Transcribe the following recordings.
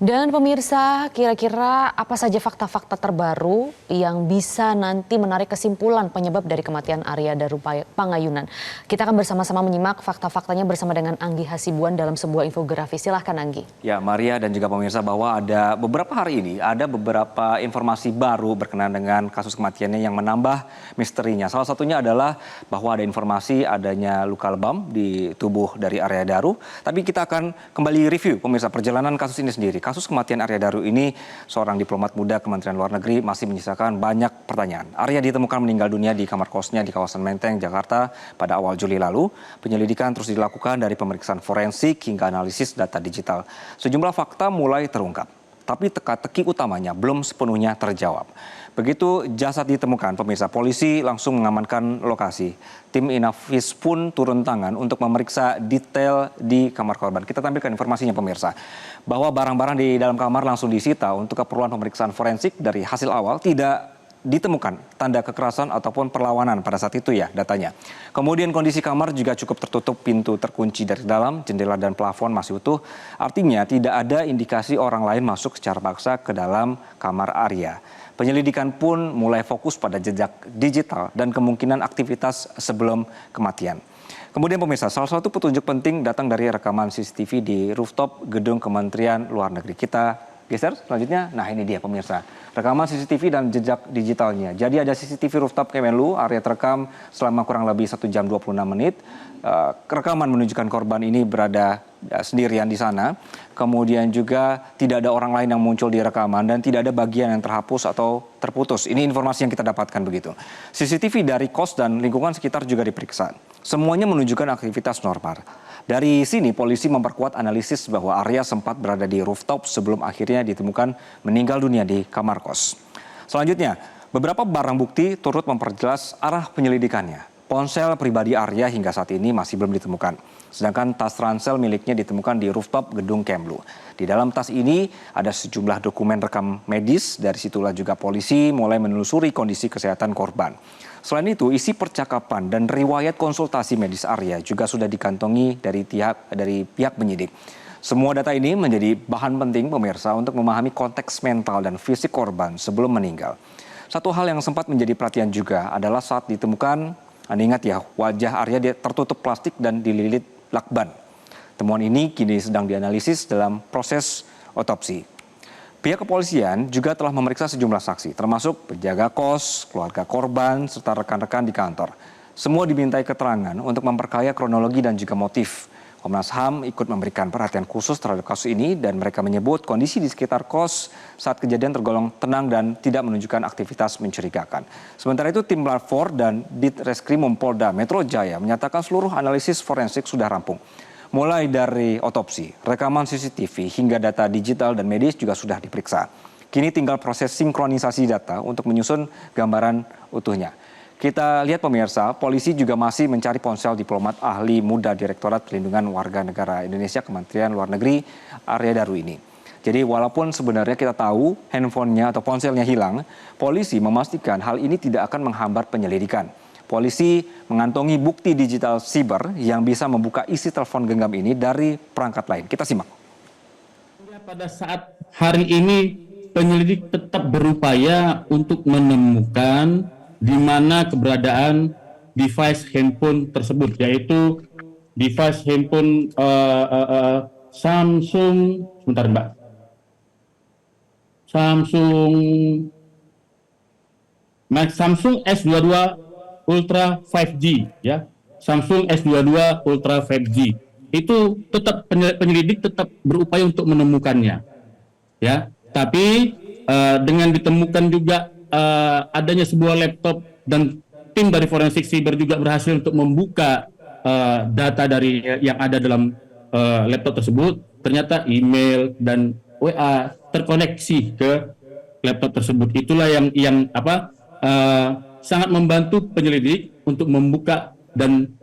Dan pemirsa, kira-kira apa saja fakta-fakta terbaru yang bisa nanti menarik kesimpulan penyebab dari kematian Arya Daru Pangayunan? Kita akan bersama-sama menyimak fakta-faktanya bersama dengan Anggi Hasibuan dalam sebuah infografis. Silahkan Anggi. Ya, Maria dan juga pemirsa, bahwa ada beberapa hari ini ada beberapa informasi baru berkenaan dengan kasus kematiannya yang menambah misterinya. Salah satunya adalah bahwa ada informasi adanya luka lebam di tubuh dari Arya Daru. Tapi kita akan kembali review pemirsa perjalanan kasus ini sendiri. Kasus kematian Arya Daru ini, seorang diplomat muda Kementerian Luar Negeri, masih menyisakan banyak pertanyaan. Arya ditemukan meninggal dunia di kamar kosnya di kawasan Menteng, Jakarta pada awal Juli lalu. Penyelidikan terus dilakukan dari pemeriksaan forensik hingga analisis data digital. Sejumlah fakta mulai terungkap, tapi teka-teki utamanya belum sepenuhnya terjawab. Begitu jasad ditemukan, pemirsa, polisi langsung mengamankan lokasi. Tim Inavis pun turun tangan untuk memeriksa detail di kamar korban. Kita tampilkan informasinya pemirsa, bahwa barang-barang di dalam kamar langsung disita untuk keperluan pemeriksaan forensik. Dari hasil awal tidak ditemukan tanda kekerasan ataupun perlawanan pada saat itu ya datanya. Kemudian kondisi kamar juga cukup tertutup, pintu terkunci dari dalam, jendela dan plafon masih utuh. Artinya tidak ada indikasi orang lain masuk secara paksa ke dalam kamar Arya. Penyelidikan pun mulai fokus pada jejak digital dan kemungkinan aktivitas sebelum kematian. Kemudian pemirsa, salah satu petunjuk penting datang dari rekaman CCTV di rooftop gedung Kementerian Luar Negeri. Kita geser selanjutnya. Nah, ini dia pemirsa, rekaman CCTV dan jejak digitalnya. Jadi ada CCTV rooftop Kemenlu, Arya terekam selama kurang lebih 1 jam 26 menit. Rekaman menunjukkan korban ini berada sendirian di sana. Kemudian juga tidak ada orang lain yang muncul di rekaman dan tidak ada bagian yang terhapus atau terputus. Ini informasi yang kita dapatkan begitu. CCTV dari kos dan lingkungan sekitar juga diperiksa. Semuanya menunjukkan aktivitas normal. Dari sini polisi memperkuat analisis bahwa Arya sempat berada di rooftop sebelum akhirnya ditemukan meninggal dunia di kamar kos. Selanjutnya, beberapa barang bukti turut memperjelas arah penyelidikannya. Ponsel pribadi Arya hingga saat ini masih belum ditemukan. Sedangkan tas ransel miliknya ditemukan di rooftop gedung Kemlu. Di dalam tas ini ada sejumlah dokumen rekam medis. Dari situlah juga polisi mulai menelusuri kondisi kesehatan korban. Selain itu, isi percakapan dan riwayat konsultasi medis Arya juga sudah dikantongi dari pihak penyidik. Semua data ini menjadi bahan penting pemirsa untuk memahami konteks mental dan fisik korban sebelum meninggal. Satu hal yang sempat menjadi perhatian juga adalah saat ditemukan, Anda ingat ya, wajah Arya tertutup plastik dan dililit lakban. Temuan ini kini sedang dianalisis dalam proses otopsi. Pihak kepolisian juga telah memeriksa sejumlah saksi, termasuk penjaga kos, keluarga korban, serta rekan-rekan di kantor. Semua dimintai keterangan untuk memperkaya kronologi dan juga motif. Komnas HAM ikut memberikan perhatian khusus terhadap kasus ini dan mereka menyebut kondisi di sekitar kos saat kejadian tergolong tenang dan tidak menunjukkan aktivitas mencurigakan. Sementara itu tim Lafor dan Ditreskrimum Polda Metro Jaya menyatakan seluruh analisis forensik sudah rampung. Mulai dari otopsi, rekaman CCTV hingga data digital dan medis juga sudah diperiksa. Kini tinggal proses sinkronisasi data untuk menyusun gambaran utuhnya. Kita lihat pemirsa, polisi juga masih mencari ponsel diplomat ahli muda Direktorat Perlindungan Warga Negara Indonesia Kementerian Luar Negeri Arya Daru ini. Jadi walaupun sebenarnya kita tahu handphonenya atau ponselnya hilang, polisi memastikan hal ini tidak akan menghambat penyelidikan. Polisi mengantongi bukti digital siber yang bisa membuka isi telepon genggam ini dari perangkat lain. Kita simak. Pada saat hari ini penyelidik tetap berupaya untuk menemukan di mana keberadaan device handphone tersebut, yaitu device handphone Samsung, sebentar Mbak, Samsung S22 Ultra 5G, ya, Samsung S22 Ultra 5G. Itu tetap penyelidik tetap berupaya untuk menemukannya, ya. Tapi dengan ditemukan juga adanya sebuah laptop dan tim dari forensik siber juga berhasil untuk membuka data dari yang ada dalam laptop tersebut. Ternyata email dan WA terkoneksi ke laptop tersebut. Itulah yang sangat membantu penyelidik untuk membuka dan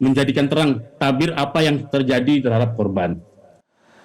menjadikan terang tabir apa yang terjadi terhadap korban.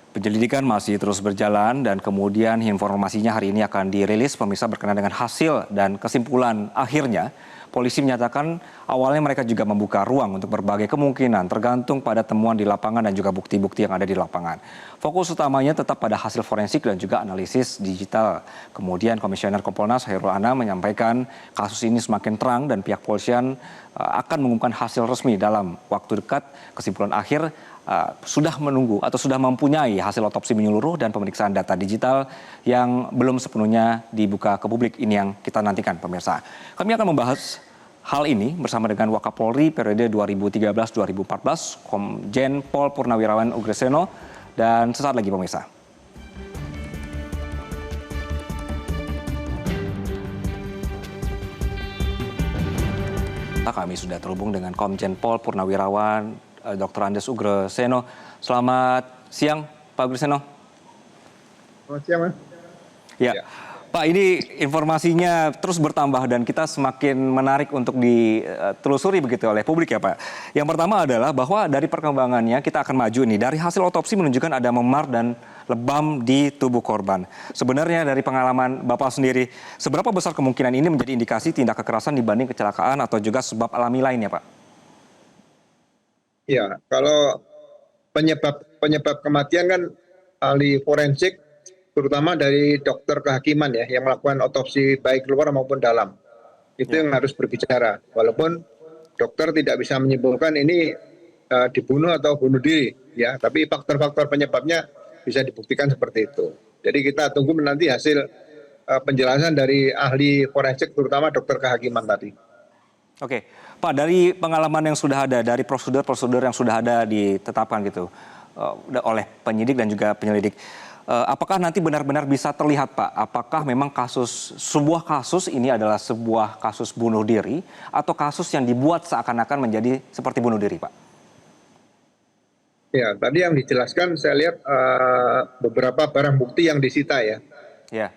Penyelidikan masih terus berjalan dan kemudian informasinya hari ini akan dirilis pemirsa berkenaan dengan hasil dan kesimpulan akhirnya. Polisi menyatakan awalnya mereka juga membuka ruang untuk berbagai kemungkinan tergantung pada temuan di lapangan dan juga bukti-bukti yang ada di lapangan. Fokus utamanya tetap pada hasil forensik dan juga analisis digital. Kemudian Komisioner Kompolnas Chairul Anam menyampaikan kasus ini semakin terang dan pihak polisian akan mengumumkan hasil resmi dalam waktu dekat. Kesimpulan akhir sudah menunggu atau sudah mempunyai hasil otopsi menyeluruh dan pemeriksaan data digital yang belum sepenuhnya dibuka ke publik. Ini yang kita nantikan pemirsa. Kami akan membahas hal ini bersama dengan Wakapolri periode 2013-2014, Komjen Pol Purnawirawan Ugreseno, dan sesaat lagi pemirsa. Kami sudah terhubung dengan Komjen Pol Purnawirawan Dr. Andes Ugreseno. Selamat siang, Pak Ugreseno. Selamat siang, Mas. Ya, Pak, ini informasinya terus bertambah dan kita semakin menarik untuk ditelusuri begitu oleh publik ya, Pak. Yang pertama adalah bahwa dari perkembangannya kita akan maju nih. Dari hasil otopsi menunjukkan ada memar dan lebam di tubuh korban. Sebenarnya dari pengalaman Bapak sendiri, seberapa besar kemungkinan ini menjadi indikasi tindak kekerasan dibanding kecelakaan atau juga sebab alami lainnya, Pak? Ya, kalau penyebab kematian kan ahli forensik, terutama dari dokter kehakiman ya, yang melakukan otopsi baik luar maupun dalam. Itu yang harus berbicara. Walaupun dokter tidak bisa menyimpulkan ini dibunuh atau bunuh diri, ya. Tapi faktor-faktor penyebabnya bisa dibuktikan seperti itu. Jadi kita tunggu nanti hasil penjelasan dari ahli forensik, terutama dokter kehakiman tadi. Oke, Pak, dari pengalaman yang sudah ada, dari prosedur-prosedur yang sudah ada ditetapkan gitu oleh penyidik dan juga penyelidik, apakah nanti benar-benar bisa terlihat, Pak, apakah memang sebuah kasus ini adalah sebuah kasus bunuh diri atau kasus yang dibuat seakan-akan menjadi seperti bunuh diri, Pak? Ya, tadi yang dijelaskan saya lihat beberapa barang bukti yang disita ya. Ya.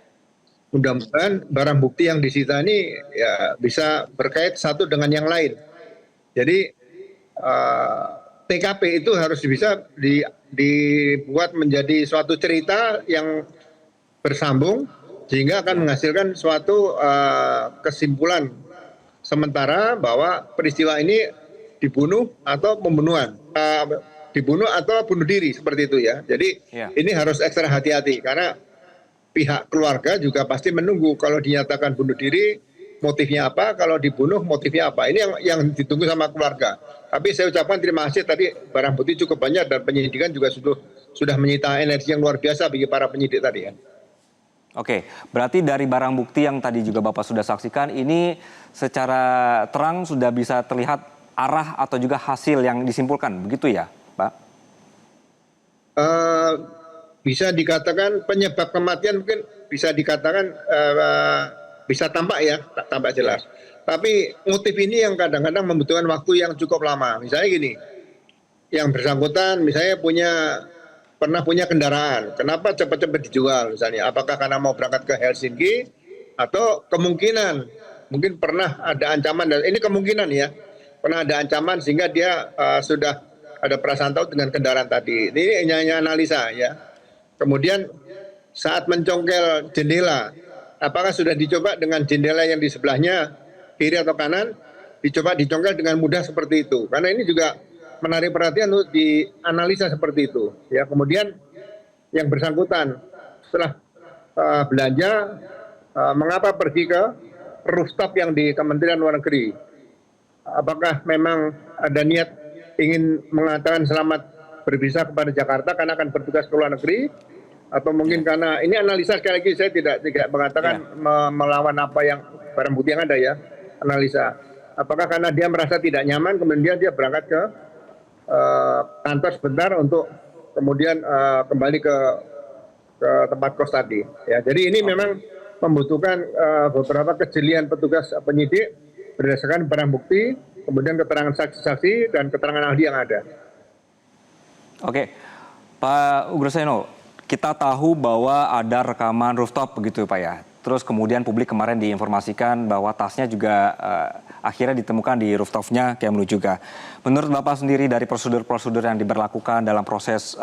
Mudah-mudahan barang bukti yang disita ini ya bisa berkait satu dengan yang lain. Jadi TKP itu harus bisa dibuat menjadi suatu cerita yang bersambung sehingga akan menghasilkan suatu kesimpulan sementara bahwa peristiwa ini dibunuh atau pembunuhan, dibunuh atau bunuh diri seperti itu ya. Jadi ini harus ekstra hati-hati karena pihak keluarga juga pasti menunggu kalau dinyatakan bunuh diri motifnya apa, kalau dibunuh motifnya apa. Ini yang ditunggu sama keluarga. Tapi saya ucapkan terima kasih tadi barang bukti cukup banyak dan penyidikan juga sudah menyita energi yang luar biasa bagi para penyidik tadi ya. Oke, berarti dari barang bukti yang tadi juga Bapak sudah saksikan ini secara terang sudah bisa terlihat arah atau juga hasil yang disimpulkan, begitu ya, Pak? Bisa dikatakan penyebab kematian mungkin bisa dikatakan bisa tampak ya, tampak jelas. Tapi motif ini yang kadang-kadang membutuhkan waktu yang cukup lama. Misalnya gini, yang bersangkutan misalnya pernah punya kendaraan, kenapa cepat-cepat dijual misalnya? Apakah karena mau berangkat ke Helsinki atau kemungkinan mungkin pernah ada ancaman, dan ini kemungkinan ya, pernah ada ancaman sehingga dia sudah ada perasaan tahu dengan kendaraan tadi. Ini hanya analisa ya. Kemudian saat mencongkel jendela, apakah sudah dicoba dengan jendela yang di sebelahnya, kiri atau kanan, dicoba dicongkel dengan mudah seperti itu. Karena ini juga menarik perhatian untuk dianalisa seperti itu. Ya, kemudian yang bersangkutan setelah belanja, mengapa pergi ke rooftop yang di Kementerian Luar Negeri? Apakah memang ada niat ingin mengatakan selamat bervisa kepada Jakarta karena akan bertugas ke luar negeri, atau mungkin karena ini analisa, sekali lagi saya tidak mengatakan melawan apa yang barang bukti yang ada ya, analisa. Apakah karena dia merasa tidak nyaman kemudian dia berangkat ke kantor sebentar untuk kemudian kembali ke tempat kos tadi ya. Jadi ini memang membutuhkan beberapa kejelian petugas penyidik berdasarkan barang bukti, kemudian keterangan saksi-saksi dan keterangan ahli yang ada. Oke, Pak Ugreseno, kita tahu bahwa ada rekaman rooftop begitu Pak ya. Terus kemudian publik kemarin diinformasikan bahwa tasnya juga akhirnya ditemukan di rooftopnya Kemlu juga. Menurut Bapak sendiri dari prosedur-prosedur yang diberlakukan dalam proses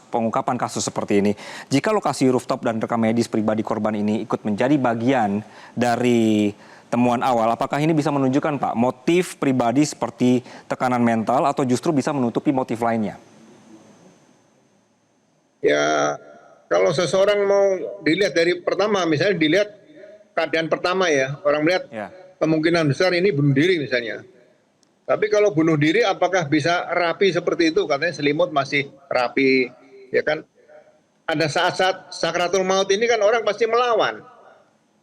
pengungkapan kasus seperti ini, jika lokasi rooftop dan rekam medis pribadi korban ini ikut menjadi bagian dari temuan awal, apakah ini bisa menunjukkan Pak motif pribadi seperti tekanan mental atau justru bisa menutupi motif lainnya? Ya, kalau seseorang mau dilihat dari pertama, misalnya dilihat keadaan pertama ya, orang melihat kemungkinan besar ini bunuh diri misalnya. Tapi kalau bunuh diri apakah bisa rapi seperti itu? Katanya selimut masih rapi, ya kan? Ada saat-saat sakratul maut ini kan orang pasti melawan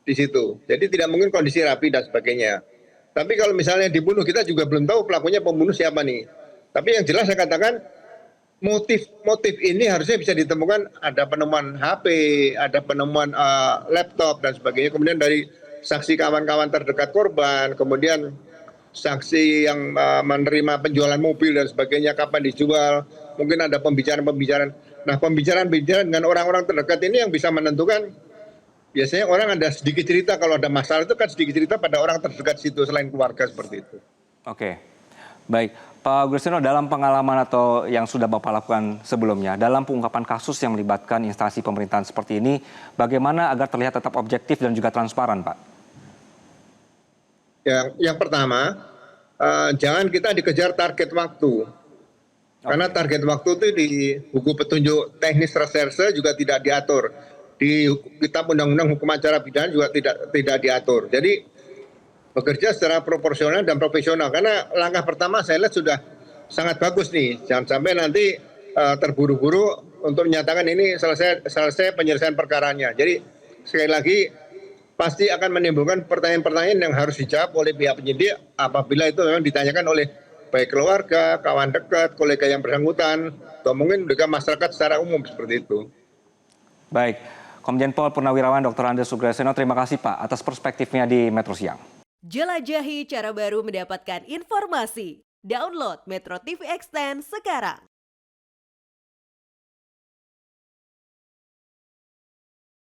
di situ. Jadi tidak mungkin kondisi rapi dan sebagainya. Tapi kalau misalnya dibunuh, kita juga belum tahu pelakunya pembunuh siapa nih. Tapi yang jelas saya katakan motif ini harusnya bisa ditemukan, ada penemuan HP, ada penemuan laptop dan sebagainya. Kemudian dari saksi kawan-kawan terdekat korban, kemudian saksi yang menerima penjualan mobil dan sebagainya, kapan dijual, mungkin ada pembicaraan-pembicaraan. Nah, pembicaraan-pembicaraan dengan orang-orang terdekat ini yang bisa menentukan. Biasanya orang ada sedikit cerita, kalau ada masalah itu kan sedikit cerita pada orang terdekat situ selain keluarga seperti itu. Oke, baik. Pak Agustinus, dalam pengalaman atau yang sudah Bapak lakukan sebelumnya, dalam pengungkapan kasus yang melibatkan instansi pemerintahan seperti ini, bagaimana agar terlihat tetap objektif dan juga transparan, Pak? Yang pertama, jangan kita dikejar target waktu. Karena target waktu itu di buku petunjuk teknis reserse juga tidak diatur. Di Kitab Undang-Undang Hukum Acara Pidana juga tidak diatur. Jadi bekerja secara proporsional dan profesional. Karena langkah pertama saya lihat sudah sangat bagus nih. Jangan sampai nanti terburu-buru untuk menyatakan ini selesai penyelesaian perkaranya. Jadi sekali lagi pasti akan menimbulkan pertanyaan-pertanyaan yang harus dijawab oleh pihak penyidik apabila itu memang ditanyakan oleh baik keluarga, kawan dekat, kolega yang bersangkutan, atau mungkin juga masyarakat secara umum seperti itu. Baik, Komjen Pol Purnawirawan Dr. Andes Sugreseno, terima kasih Pak atas perspektifnya di Metro Siang. Jelajahi cara baru mendapatkan informasi. Download Metro TV Extend sekarang.